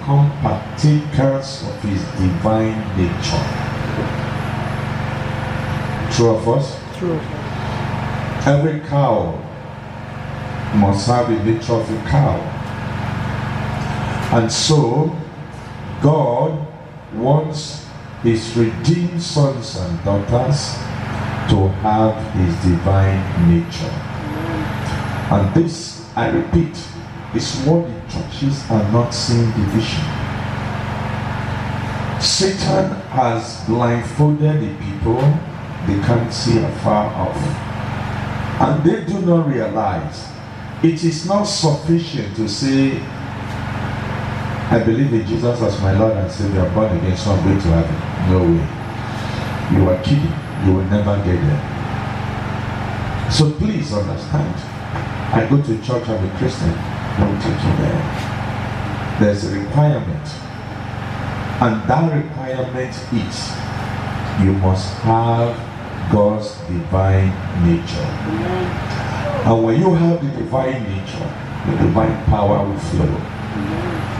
become partakers of his divine nature. True of us? True. Every cow must have the nature of a cow. And so, God wants his redeemed sons and daughters to have his divine nature. And this, I repeat, is what the churches are not seeing division. Satan has blindfolded the people. They can't see afar off. And they do not realize it is not sufficient to say, I believe in Jesus as my Lord and Savior, I'm born again, so I'm going to heaven. No way. You are kidding. You will never get there. So please understand. I go to church, I'm a Christian. Don't take you there. There's a requirement. And that requirement is you must have God's divine nature. And when you have the divine nature, the divine power will flow.